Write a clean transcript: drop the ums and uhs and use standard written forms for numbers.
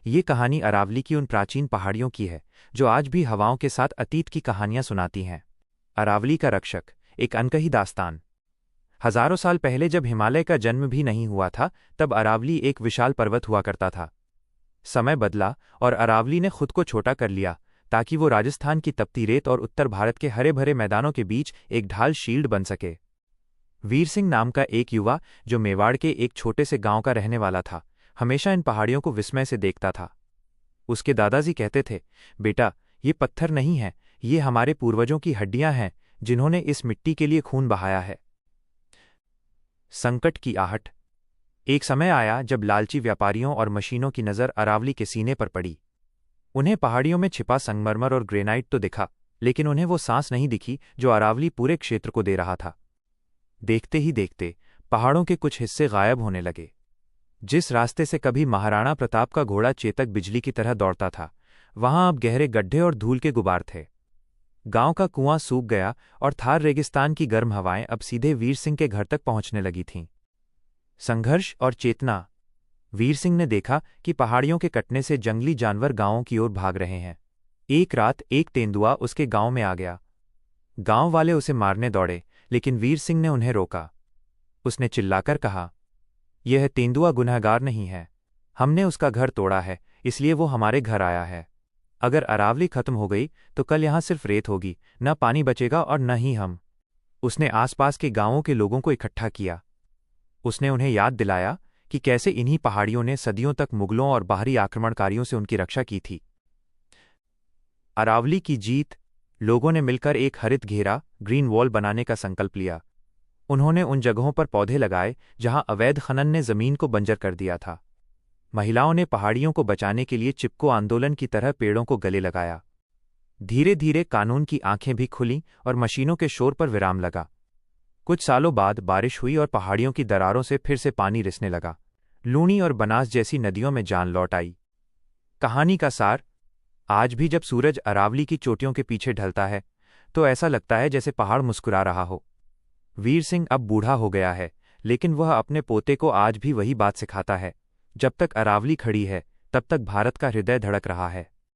ये कहानी अरावली की उन प्राचीन पहाड़ियों की है जो आज भी हवाओं के साथ अतीत की कहानियां सुनाती हैं। अरावली का रक्षक, एक अनकही दास्तान। हजारों साल पहले जब हिमालय का जन्म भी नहीं हुआ था, तब अरावली एक विशाल पर्वत हुआ करता था। समय बदला और अरावली ने खुद को छोटा कर लिया ताकि वो राजस्थान की तपती रेत और उत्तर भारत के हरे भरे मैदानों के बीच एक ढाल शील्ड बन सके। वीर सिंह नाम का एक युवा, जो मेवाड़ के एक छोटे से गांव का रहने वाला था, हमेशा इन पहाड़ियों को विस्मय से देखता था। उसके दादाजी कहते थे, बेटा, ये पत्थर नहीं है, ये हमारे पूर्वजों की हड्डियां हैं जिन्होंने इस मिट्टी के लिए खून बहाया है। संकट की आहट। एक समय आया जब लालची व्यापारियों और मशीनों की नज़र अरावली के सीने पर पड़ी। उन्हें पहाड़ियों में छिपा संगमरमर और ग्रेनाइट तो दिखा, लेकिन उन्हें वो सांस नहीं दिखी जो अरावली पूरे क्षेत्र को दे रहा था। देखते ही देखते पहाड़ों के कुछ हिस्से गायब होने लगे। जिस रास्ते से कभी महाराणा प्रताप का घोड़ा चेतक बिजली की तरह दौड़ता था, वहां अब गहरे गड्ढे और धूल के गुबार थे। गांव का कुआं सूख गया और थार रेगिस्तान की गर्म हवाएं अब सीधे वीर सिंह के घर तक पहुंचने लगी थीं। संघर्ष और चेतना। वीर सिंह ने देखा कि पहाड़ियों के कटने से जंगली जानवर गांवों की ओर भाग रहे हैं। एक रात एक तेंदुआ उसके गांव में आ गया। गांव वाले उसे मारने दौड़े, लेकिन वीर सिंह ने उन्हें रोका। उसने चिल्लाकर कहा, यह तेंदुआ गुनहगार नहीं है। हमने उसका घर तोड़ा है, इसलिए वो हमारे घर आया है। अगर अरावली खत्म हो गई तो कल यहां सिर्फ रेत होगी, न पानी बचेगा और न ही हम। उसने आसपास के गांवों के लोगों को इकट्ठा किया। उसने उन्हें याद दिलाया कि कैसे इन्हीं पहाड़ियों ने सदियों तक मुगलों और बाहरी आक्रमणकारियों से उनकी रक्षा की थी। अरावली की जीत। लोगों ने मिलकर एक हरित घेरा, ग्रीन वॉल बनाने का संकल्प लिया। उन्होंने उन जगहों पर पौधे लगाए जहां अवैध खनन ने जमीन को बंजर कर दिया था। महिलाओं ने पहाड़ियों को बचाने के लिए चिपको आंदोलन की तरह पेड़ों को गले लगाया। धीरे धीरे कानून की आंखें भी खुलीं और मशीनों के शोर पर विराम लगा। कुछ सालों बाद बारिश हुई और पहाड़ियों की दरारों से फिर से पानी रिसने लगा। लूणी और बनास जैसी नदियों में जान लौट आई। कहानी का सार। आज भी जब सूरज अरावली की चोटियों के पीछे ढलता है, तो ऐसा लगता है जैसे पहाड़ मुस्कुरा रहा हो। वीर सिंह अब बूढ़ा हो गया है, लेकिन वह अपने पोते को आज भी वही बात सिखाता है, जब तक अरावली खड़ी है, तब तक भारत का हृदय धड़क रहा है।